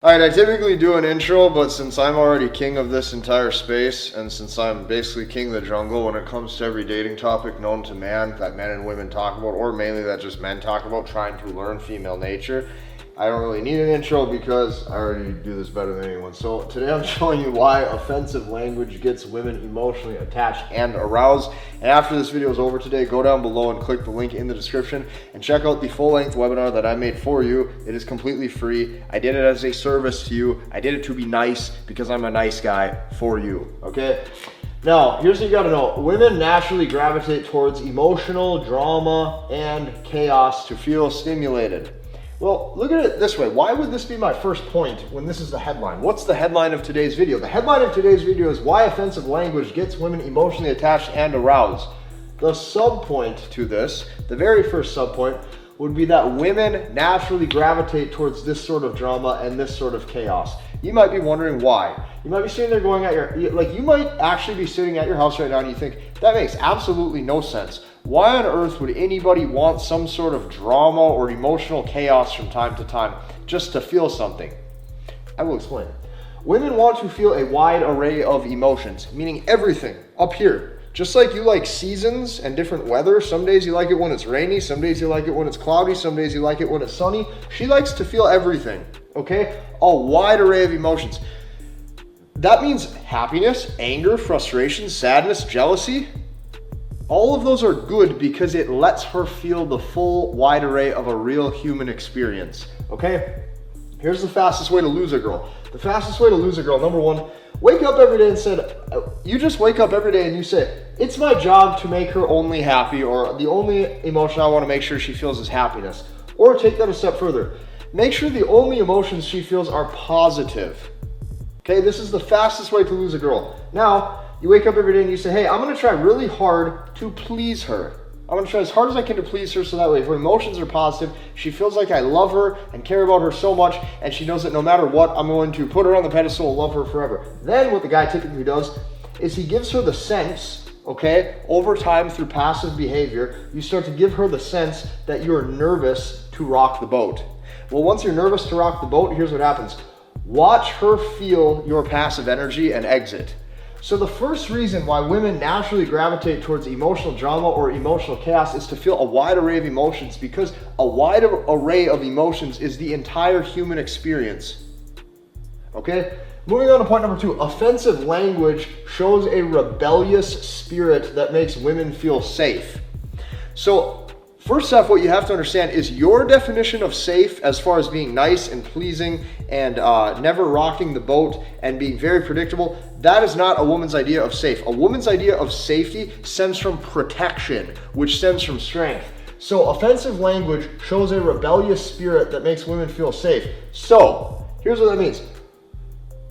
Alright, I typically do an intro, but since I'm already king of this entire space, and since I'm basically king of the jungle when it comes to every dating topic known to man that men and women talk about, or mainly that just men talk about trying to learn female nature, I don't really need an intro because I already do this better than anyone. So today I'm showing you why offensive language gets women emotionally attached and aroused. And after this video is over today, go down below and click the link in the description and check out the full-length webinar that I made for you. It is completely free. I did it as a service to you. I did it to be nice because I'm a nice guy for you, okay? Now, here's what you gotta know. Women naturally gravitate towards emotional drama and chaos to feel stimulated. Well, look at it this way. Why would this be my first point when this is the headline? What's the headline of today's video? The headline of today's video is why offensive language gets women emotionally attached and aroused. The subpoint to this, the very first subpoint, would be that women naturally gravitate towards this sort of drama and this sort of chaos. You might be wondering why. You might be sitting there going you might actually be sitting at your house right now and you think, that makes absolutely no sense. Why on earth would anybody want some sort of drama or emotional chaos from time to time just to feel something? I will explain. Women want to feel a wide array of emotions, meaning everything up here. Just like you like seasons and different weather, some days you like it when it's rainy, some days you like it when it's cloudy, some days you like it when it's sunny. She likes to feel everything, okay? A wide array of emotions. That means happiness, anger, frustration, sadness, jealousy. All of those are good because it lets her feel the full wide array of a real human experience, okay? Here's the fastest way to lose a girl. The fastest way to lose a girl, number one, wake up every day and you just wake up every day and you say, it's my job to make her only happy, or the only emotion I want to make sure she feels is happiness. Or take that a step further. Make sure the only emotions she feels are positive. Okay, this is the fastest way to lose a girl. Now, you wake up every day and you say, hey, I'm going to try really hard to please her. I'm going to try as hard as I can to please her so that way her emotions are positive, she feels like I love her and care about her so much, and she knows that no matter what, I'm going to put her on the pedestal and love her forever. Then what the guy typically does is he gives her the sense, okay, over time through passive behavior, you start to give her the sense that you're nervous to rock the boat. Well, once you're nervous to rock the boat, here's what happens. Watch her feel your passive energy and exit. So the first reason why women naturally gravitate towards emotional drama or emotional chaos is to feel a wide array of emotions, because a wide array of emotions is the entire human experience. Okay? Moving on to point number two, offensive language shows a rebellious spirit that makes women feel safe. So first off, what you have to understand is your definition of safe as far as being nice and pleasing and never rocking the boat and being very predictable, that is not a woman's idea of safe. A woman's idea of safety stems from protection, which stems from strength. So offensive language shows a rebellious spirit that makes women feel safe. So here's what that means.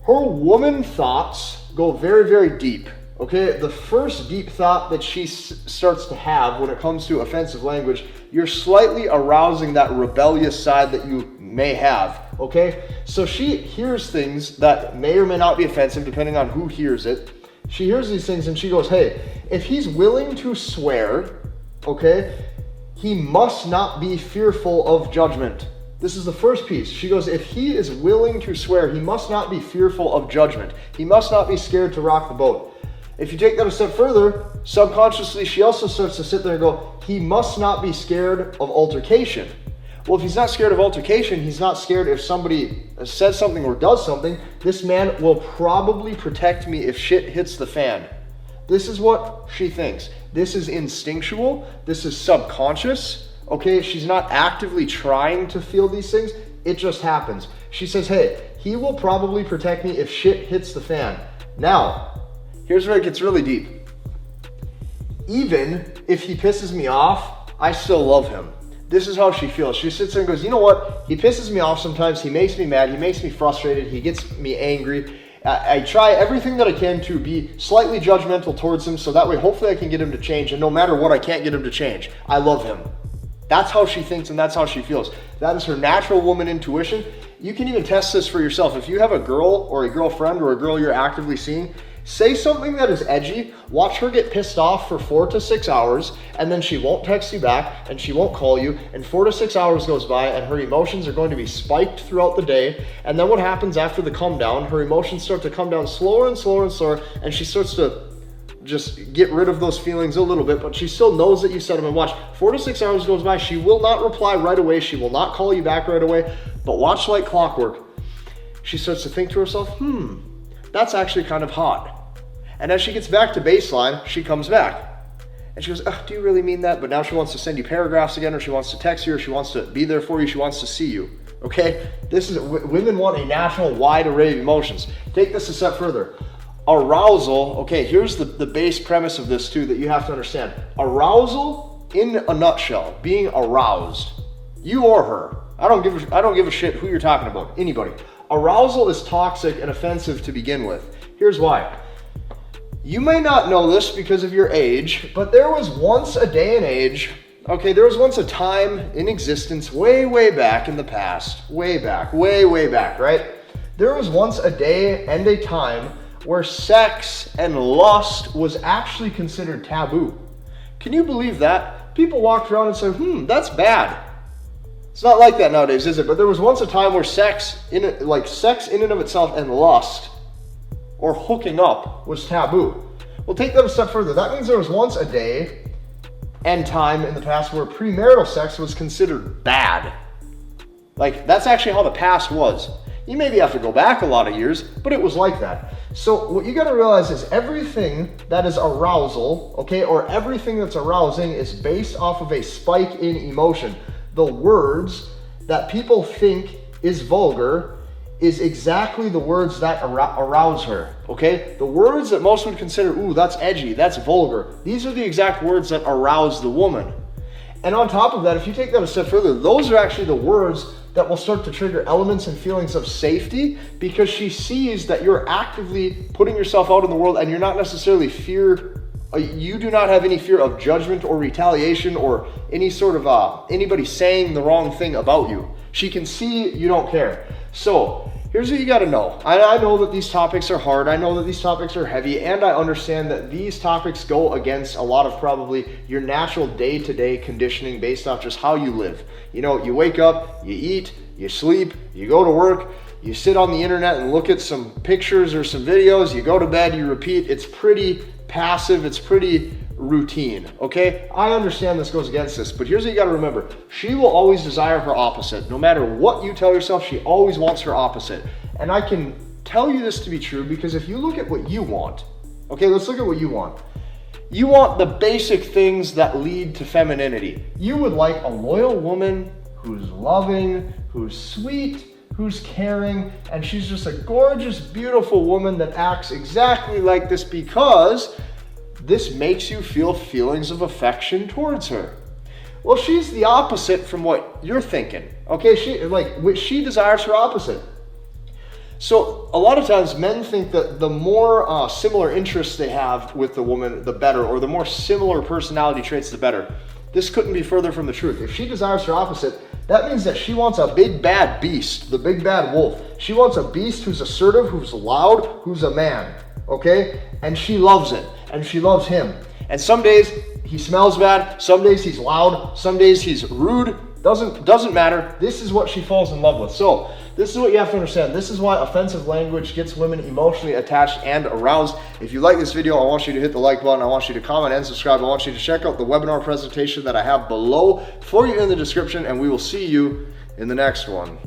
Her woman thoughts go very, very deep. Okay, the first deep thought that she starts to have when it comes to offensive language, you're slightly arousing that rebellious side that you may have, okay? So she hears things that may or may not be offensive depending on who hears it. She hears these things and she goes, hey, if he's willing to swear, okay, he must not be fearful of judgment. This is the first piece. She goes, if he is willing to swear, he must not be fearful of judgment. He must not be scared to rock the boat. If you take that a step further, subconsciously, she also starts to sit there and go, he must not be scared of altercation. Well, if he's not scared of altercation, he's not scared if somebody says something or does something. This man will probably protect me if shit hits the fan. This is what she thinks. This is instinctual. This is subconscious. Okay, she's not actively trying to feel these things. It just happens. She says, hey, he will probably protect me if shit hits the fan. Now, here's where it gets really deep. Even if he pisses me off, I still love him. This is how she feels. She sits there and goes, you know what? He pisses me off sometimes. He makes me mad. He makes me frustrated. He gets me angry. I try everything that I can to be slightly judgmental towards him so that way hopefully I can get him to change. And no matter what, I can't get him to change. I love him. That's how she thinks and that's how she feels. That is her natural woman intuition. You can even test this for yourself. If you have a girl or a girlfriend or a girl you're actively seeing, Say something that is edgy, watch her get pissed off for 4 to 6 hours, and then she won't text you back, and she won't call you, and 4 to 6 hours goes by, and her emotions are going to be spiked throughout the day, and then what happens after the come down, her emotions start to come down slower and slower and slower, and she starts to just get rid of those feelings a little bit, but she still knows that you said them. And watch, 4 to 6 hours goes by, she will not reply right away, she will not call you back right away, but watch like clockwork. She starts to think to herself, that's actually kind of hot. And as she gets back to baseline, she comes back. And she goes, do you really mean that? But now she wants to send you paragraphs again, or she wants to text you, or she wants to be there for you, she wants to see you. Okay? Women want a natural, wide array of emotions. Take this a step further. Arousal, okay, here's the base premise of this too that you have to understand. Arousal, in a nutshell, being aroused, you or her. I don't give a shit who you're talking about, anybody. Arousal is toxic and offensive to begin with. Here's why. You may not know this because of your age, but there was once a day and age, okay, there was once a time in existence way, way back in the past, way back, right? There was once a day and a time where sex and lust was actually considered taboo. Can you believe that? People walked around and said, that's bad. It's not like that nowadays, is it? But there was once a time where sex in and of itself and lust or hooking up was taboo. We'll take that a step further. That means there was once a day and time in the past where premarital sex was considered bad. Like, that's actually how the past was. You maybe have to go back a lot of years, but it was like that. So what you got to realize is everything that is arousal, okay, or everything that's arousing is based off of a spike in emotion. The words that people think is vulgar is exactly the words that arouse her, okay? The words that most would consider, that's edgy, that's vulgar, these are the exact words that arouse the woman. And on top of that, if you take that a step further, those are actually the words that will start to trigger elements and feelings of safety, because she sees that you're actively putting yourself out in the world and you're not necessarily you do not have any fear of judgment or retaliation or any sort of anybody saying the wrong thing about you. She can see you don't care. So here's what you got to know. I know that these topics are hard. I know that these topics are heavy, and I understand that these topics go against a lot of probably your natural day-to-day conditioning based off just how you live. You know, you wake up, you eat, you sleep, you go to work, you sit on the internet and look at some pictures or some videos, you go to bed, you repeat. It's pretty passive, it's pretty routine, okay? I understand this goes against this, but here's what you gotta remember. She will always desire her opposite. No matter what you tell yourself, she always wants her opposite. And I can tell you this to be true because if you look at what you want, okay, let's look at what you want. You want the basic things that lead to femininity. You would like a loyal woman who's loving, who's sweet, who's caring, and she's just a gorgeous, beautiful woman that acts exactly like this because this makes you feel feelings of affection towards her. Well, she's the opposite from what you're thinking. Okay, she desires her opposite. So a lot of times men think that the more similar interests they have with the woman, the better, or the more similar personality traits, the better. This couldn't be further from the truth. If she desires her opposite, that means that she wants a big bad beast, the big bad wolf. She wants a beast who's assertive, who's loud, who's a man, okay? And she loves it, and she loves him. And some days he smells bad, some days he's loud, some days he's rude. Doesn't matter. This is what she falls in love with. So this is what you have to understand. This is why offensive language gets women emotionally attached and aroused. If you like this video, I want you to hit the like button. I want you to comment and subscribe. I want you to check out the webinar presentation that I have below for you in the description, and we will see you in the next one.